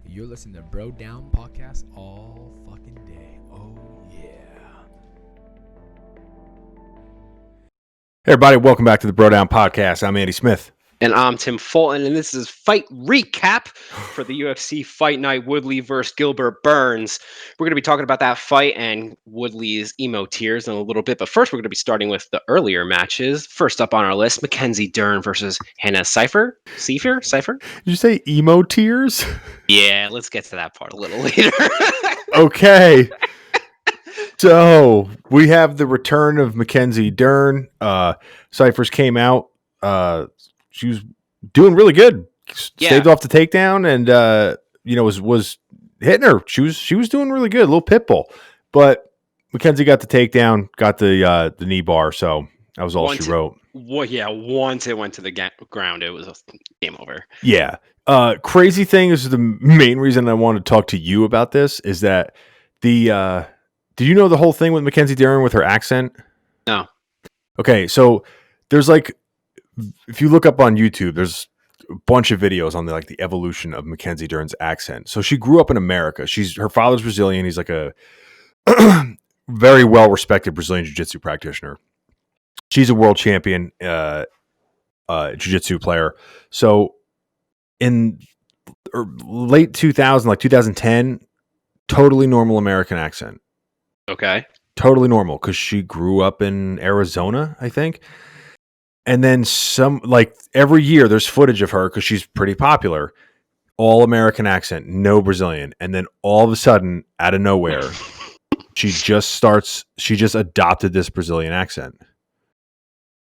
You're listening to Bro Down Podcast all fucking day. Oh, yeah. Hey everybody, welcome back to the Bro Down Podcast. I'm Andy Smith. And I'm Tim Fulton, and this is Fight Recap for the UFC Fight Night Woodley versus Gilbert Burns. We're going to be talking about that fight and Woodley's emo tears in a little bit, but first we're going to be starting with the earlier matches. First up on our list, Mackenzie Dern versus Hanna Cypher. Cypher? Did you say emo tears? Yeah, let's get to that part a little later. Okay. So we have the return of Mackenzie Dern. Cyphers came out. She was doing really good. Staved off the takedown and was hitting her. She was doing really good, a little pit bull. But Mackenzie got the takedown, got the knee bar, so that was all she wrote. Well, yeah, once it went to the ground, it was a game over. Yeah. Crazy thing is the main reason I wanted to talk to you about this is that did you know the whole thing with Mackenzie Dern with her accent? No. Okay, so there's if you look up on YouTube, there's a bunch of videos on the evolution of Mackenzie Dern's accent. So she grew up in America. Her father's Brazilian. He's like a very well respected Brazilian jiu-jitsu practitioner. She's a world champion jiu-jitsu player. So in late 2000, like 2010, totally normal American accent. Okay. Totally normal because she grew up in Arizona, I think. And then every year there's footage of her because she's pretty popular. All American accent, no Brazilian. And then all of a sudden, out of nowhere, she just adopted this Brazilian accent.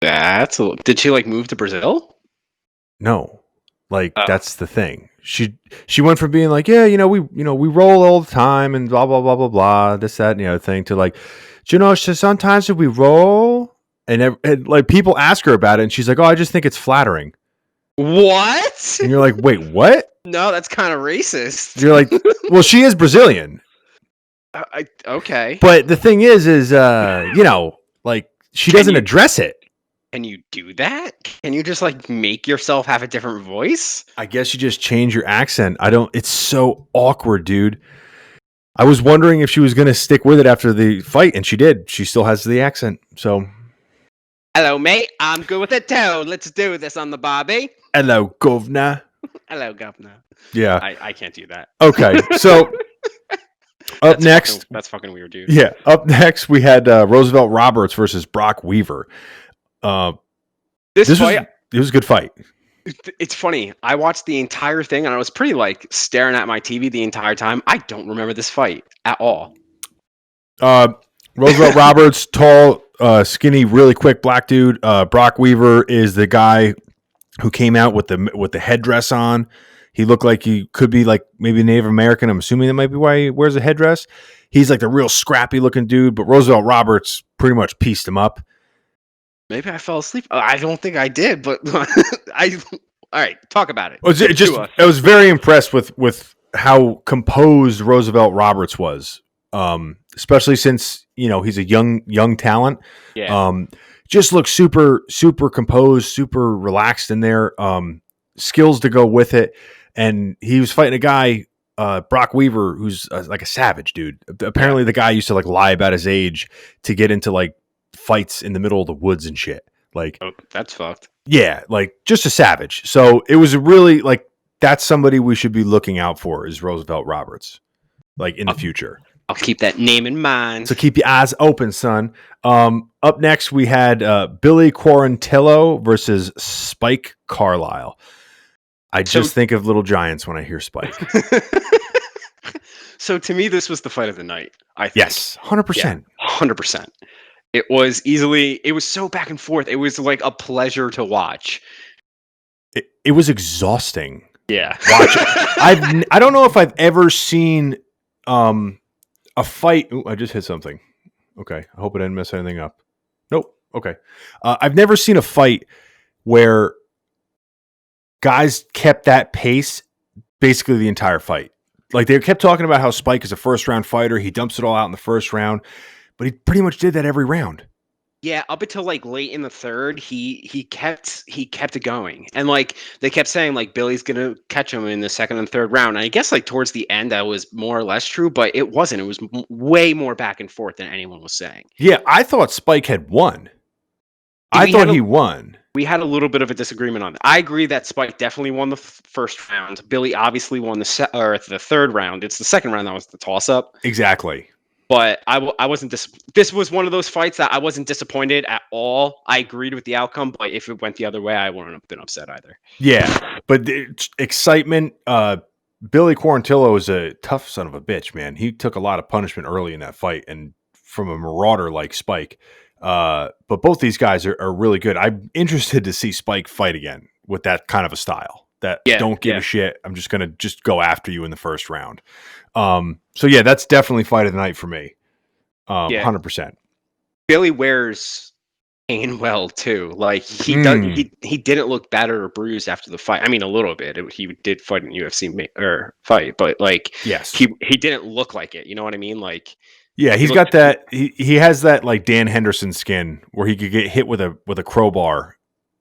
Did she move to Brazil? No. That's the thing. She went from being we roll all the time and blah blah blah blah blah, this, that, and the other thing to sometimes we roll and people ask her about it and she's like, oh, I just think it's flattering. What? And you're like, wait, what? No, that's kind of racist. You're like, well, she is Brazilian. Okay. But the thing is she doesn't address it. Can you do that? Can you just make yourself have a different voice? I guess you just change your accent. It's so awkward, dude. I was wondering if she was going to stick with it after the fight, and she did. She still has the accent, so. Hello, mate. I'm good with it too. Let's do this on the Bobby. Hello, governor. Hello, governor. Yeah. I can't do that. Okay, so up next. That's fucking weird, dude. Yeah, up next we had Roosevelt Roberts versus Brock Weaver. This fight, it was a good fight. It's funny. I watched the entire thing and I was pretty staring at my TV the entire time. I don't remember this fight at all. Roosevelt Roberts, tall, skinny, really quick black dude. Brock Weaver is the guy who came out with the headdress on. He looked like he could be maybe Native American. I'm assuming that might be why he wears a headdress. He's the real scrappy looking dude, but Roosevelt Roberts pretty much pieced him up. Maybe I fell asleep. I don't think I did, but all right, talk about it. I was very impressed with how composed Roosevelt Roberts was, especially since he's a young talent. Yeah. Just looks super super composed, super relaxed in there. Skills to go with it, and he was fighting a guy, Brock Weaver, who's like a savage dude. Apparently, the guy used to lie about his age to get into fights in the middle of the woods and shit. Oh, that's fucked. Yeah, just a savage. So it was really that's somebody we should be looking out for is Roosevelt Roberts, in the future. I'll keep that name in mind. So keep your eyes open, son. Up next we had Billy Quarantillo versus Spike Carlisle. I just think of Little Giants when I hear Spike. So to me, this was the fight of the night. I think. Yes, 100%. 100%. It was so back and forth. It was a pleasure to watch. It was exhausting. Yeah. Watch it. I don't know if I've ever seen a fight. Ooh, I just hit something. Okay. I hope I didn't mess anything up. Nope. Okay. I've never seen a fight where guys kept that pace basically the entire fight. They kept talking about how Spike is a first round fighter. He dumps it all out in the first round. But he pretty much did that every round. Yeah, up until like late in the third, he kept it going, and like they kept saying like Billy's gonna catch him in the second and third round. And I guess like towards the end that was more or less true, but it wasn't. It was way more back and forth than anyone was saying. Yeah, I thought Spike had won. I thought he won. We had a little bit of a disagreement on that. I agree that Spike definitely won the first round. Billy obviously won the third round. It's the second round that was the toss up. Exactly. But I wasn't this was one of those fights that I wasn't disappointed at all. I agreed with the outcome, but if it went the other way, I wouldn't have been upset either. Yeah, but excitement. Billy Quarantillo is a tough son of a bitch, man. He took a lot of punishment early in that fight, and from a marauder like Spike. But both these guys are really good. I'm interested to see Spike fight again with that kind of a style. That don't give a shit. I'm just gonna go after you in the first round. So yeah, that's definitely fight of the night for me. 100%. Billy wears pain well too. Like he does. He didn't look battered or bruised after the fight. I mean, a little bit. He did fight in UFC fight, but like yes, he didn't look like it. You know what I mean? Like yeah, he's got that. He has that like Dan Henderson skin where he could get hit with a crowbar,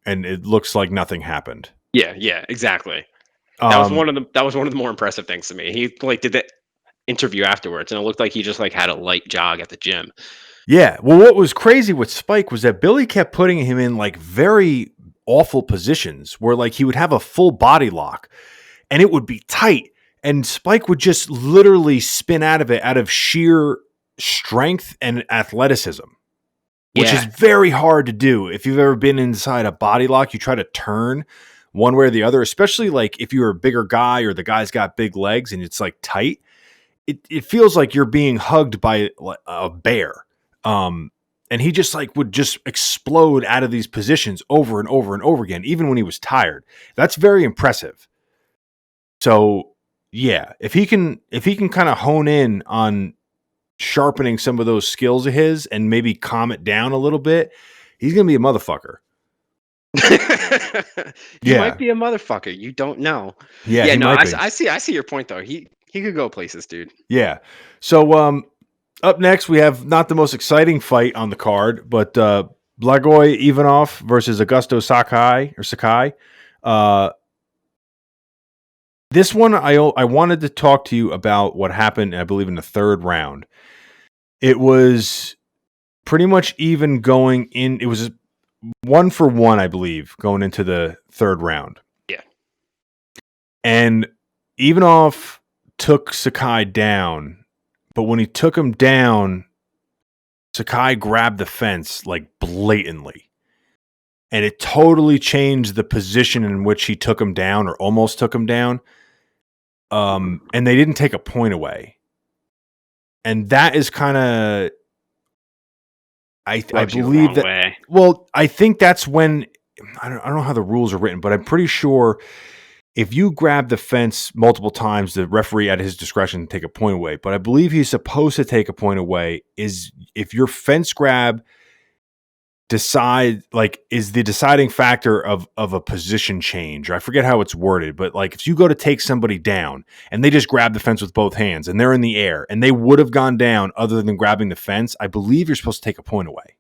and it looks like nothing happened. Yeah, exactly. That was one of the more impressive things to me. He like did the interview afterwards, and it looked like he just like had a light jog at the gym. Yeah. Well, what was crazy with Spike was that Billy kept putting him in like very awful positions where like he would have a full body lock and it would be tight, and Spike would just literally spin out of it out of sheer strength and athleticism, which is very hard to do. If you've ever been inside a body lock, you try to turn one way or the other, especially like if you're a bigger guy or the guy's got big legs and it's like tight. It feels like you're being hugged by a bear. And he just like would just explode out of these positions over and over and over again, even when he was tired. That's very impressive. So yeah, if he can kind of hone in on sharpening some of those skills of his and maybe calm it down a little bit, he's going to be a motherfucker. He might be a motherfucker. You don't know. Yeah. No, I see your point though. He could go places, dude. Yeah. So, up next we have not the most exciting fight on the card, but, Blagoy Ivanov versus Augusto Sakai. This one, I wanted to talk to you about what happened, I believe, in the third round. It was pretty much even going in. It was 1-for-1, I believe, going into the third round. Yeah. And Ivanov took Sakai down, but when he took him down, Sakai grabbed the fence like blatantly. And it totally changed the position in which he took him down or almost took him down. And they didn't take a point away. And that is kind of, I believe that way. Well, I think that's when I don't know how the rules are written, but I'm pretty sure if you grab the fence multiple times, the referee at his discretion can take a point away. But I believe he's supposed to take a point away is if your fence grab is the deciding factor of a position change. I forget how it's worded, but like if you go to take somebody down and they just grab the fence with both hands and they're in the air and they would have gone down other than grabbing the fence, I believe you're supposed to take a point away.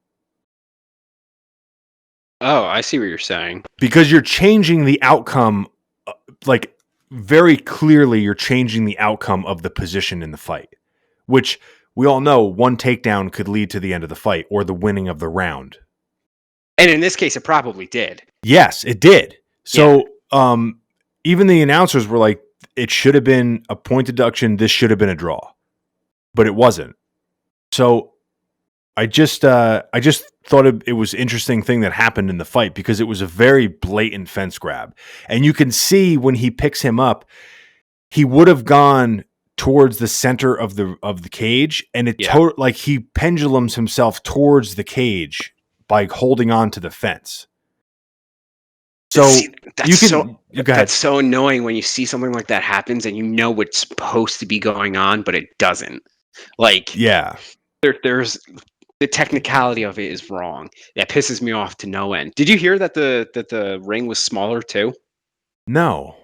Oh, I see what you're saying. Because you're changing the outcome, like very clearly you're changing the outcome of the position in the fight, which we all know one takedown could lead to the end of the fight or the winning of the round. And in this case, it probably did. Yes, it did. So even the announcers were like, it should have been a point deduction. This should have been a draw, but it wasn't. So I just thought it was an interesting thing that happened in the fight because it was a very blatant fence grab. And you can see when he picks him up, he would have gone towards the center of the cage, and like he pendulums himself towards the cage by holding on to the fence. So that's so annoying when you see something like that happens and you know what's supposed to be going on, but it doesn't. Like, there's the technicality of it is wrong. That pisses me off to no end. Did you hear that the ring was smaller too? No.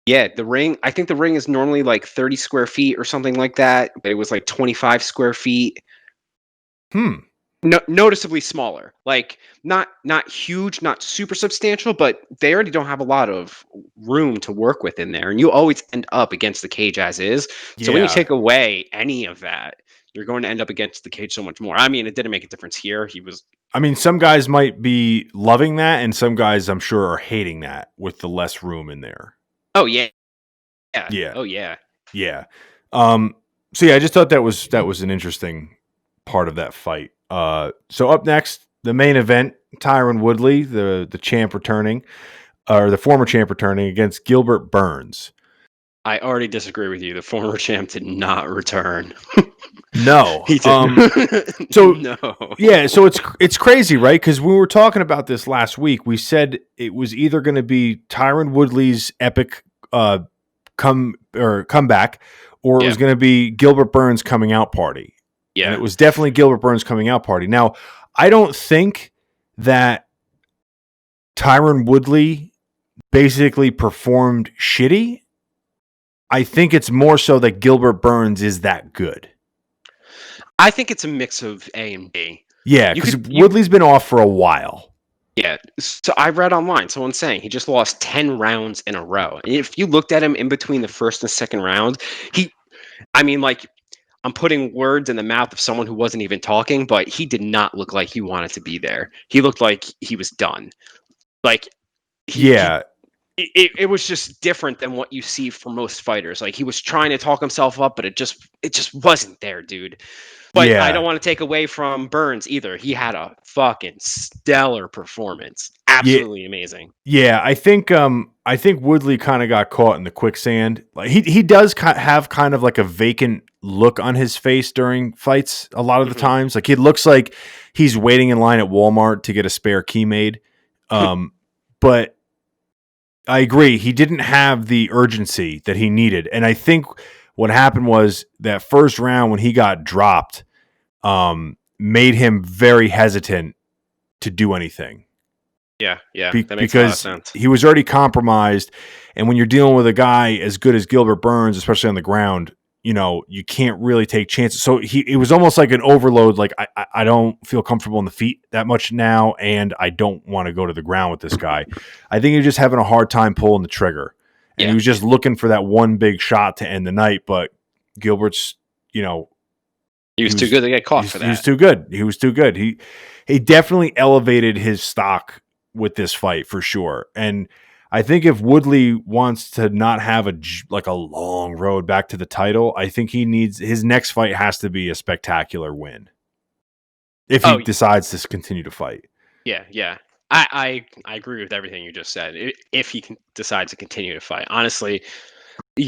Yeah, the ring. I think the ring is normally like 30 square feet or something like that, but it was like 25 square feet. noticeably smaller. Like not huge, not super substantial, but they already don't have a lot of room to work with in there, and you always end up against the cage as is. So when you Yeah. take away any of that, you're going to end up against the cage so much more. I mean, it didn't make a difference here. He was I mean, some guys might be loving that, and some guys I'm sure are hating that with the less room in there. oh yeah. Yeah. Yeah. Oh yeah. Yeah. So yeah, I just thought that was an interesting part of that fight. So up next, the main event, Tyron Woodley, the champ returning, or the former champ returning against Gilbert Burns. I already disagree with you. The former champ did not return. No. He didn't. So No. yeah, so it's crazy, right? Because when we were talking about this last week, we said it was either going to be Tyron Woodley's epic comeback, or it was going to be Gilbert Burns' coming out party. Yeah. And it was definitely Gilbert Burns' coming out party. Now, I don't think that Tyron Woodley basically performed shitty. I think it's more so that Gilbert Burns is that good. I think it's a mix of A and B. Yeah, because Woodley's been off for a while. Yeah. So I read online someone saying he just lost 10 rounds in a row. And if you looked at him in between the first and second round, like, I'm putting words in the mouth of someone who wasn't even talking, but he did not look like he wanted to be there. He looked like he was done. Like, it was just different than what you see for most fighters. Like, he was trying to talk himself up, but it just wasn't there, dude. But I don't want to take away from Burns either. He had a fucking stellar performance. Absolutely amazing. Yeah, I think Woodley kind of got caught in the quicksand. Like he does have kind of like a vacant look on his face during fights a lot of the times. Like it looks like he's waiting in line at Walmart to get a spare key made. But I agree, he didn't have the urgency that he needed. And I think what happened was that first round when he got dropped made him very hesitant to do anything. Yeah, that makes a lot of sense. He was already compromised, and when you're dealing with a guy as good as Gilbert Burns, especially on the ground, you can't really take chances. So it was almost like an overload. Like I don't feel comfortable in the feet that much now, and I don't want to go to the ground with this guy. I think he was just having a hard time pulling the trigger, and he was just looking for that one big shot to end the night. But Gilbert's, he was too good to get caught for that. He was too good. He was too good. He definitely elevated his stock with this fight for sure. And I think if Woodley wants to not have a long road back to the title, I think his next fight has to be a spectacular win. If he decides to continue to fight. Yeah. I agree with everything you just said. If he decides to continue to fight, honestly,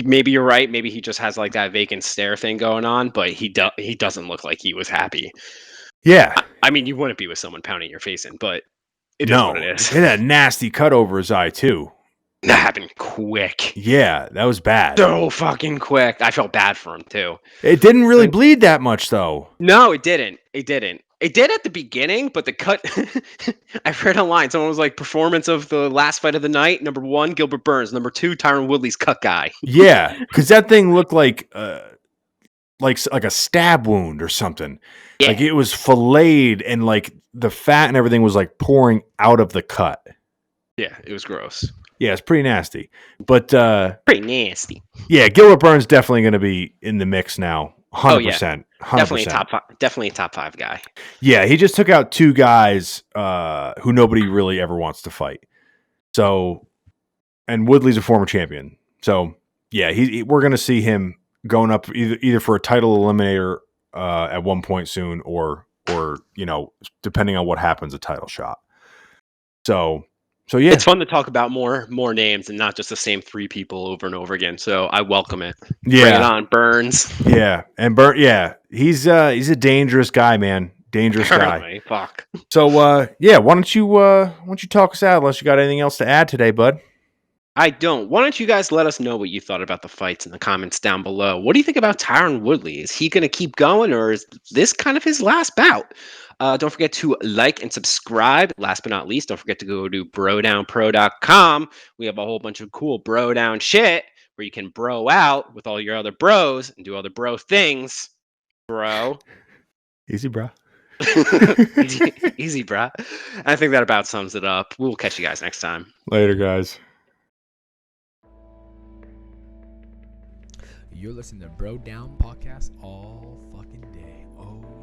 maybe you're right. Maybe he just has like that vacant stare thing going on, but he doesn't look like he was happy. Yeah. I mean, you wouldn't be with someone pounding your face in, but it is what it is. He had a nasty cut over his eye too. That happened quick. Yeah, that was bad. So fucking quick. I felt bad for him too. It didn't really bleed that much though. No, it didn't. It did at the beginning, but the cut. I read online. Someone was like, "Performance of the last fight of the night. Number 1, Gilbert Burns. Number 2, Tyron Woodley's cut guy." Yeah, because that thing looked like a stab wound or something. Yeah. Like it was filleted, and like the fat and everything was like pouring out of the cut. Yeah, it was gross. Yeah, it's pretty nasty. But pretty nasty. Yeah, Gilbert Burns definitely going to be in the mix now. 100%. Oh, yeah. 100%. Definitely a top 5 guy. Yeah, he just took out 2 guys who nobody really ever wants to fight. So, and Woodley's a former champion. So, yeah, we're going to see him going up either for a title eliminator at one point soon, or depending on what happens, a title shot. So yeah, it's fun to talk about more names and not just the same 3 people over and over again. So I welcome it. Yeah, bring it on, Burns. Yeah, and he's a dangerous guy, man. Dangerous guy. Fuck. So why don't you talk us out unless you got anything else to add today, bud? I don't. Why don't you guys let us know what you thought about the fights in the comments down below? What do you think about Tyron Woodley? Is he going to keep going, or is this kind of his last bout? Don't forget to like and subscribe. Last but not least, don't forget to go to brodownpro.com. We have a whole bunch of cool bro down shit where you can bro out with all your other bros and do other bro things. Bro. Easy, bro. Easy, bruh. I think that about sums it up. We'll catch you guys next time. Later, guys. You're listening to Bro Down Podcast all fucking day. Oh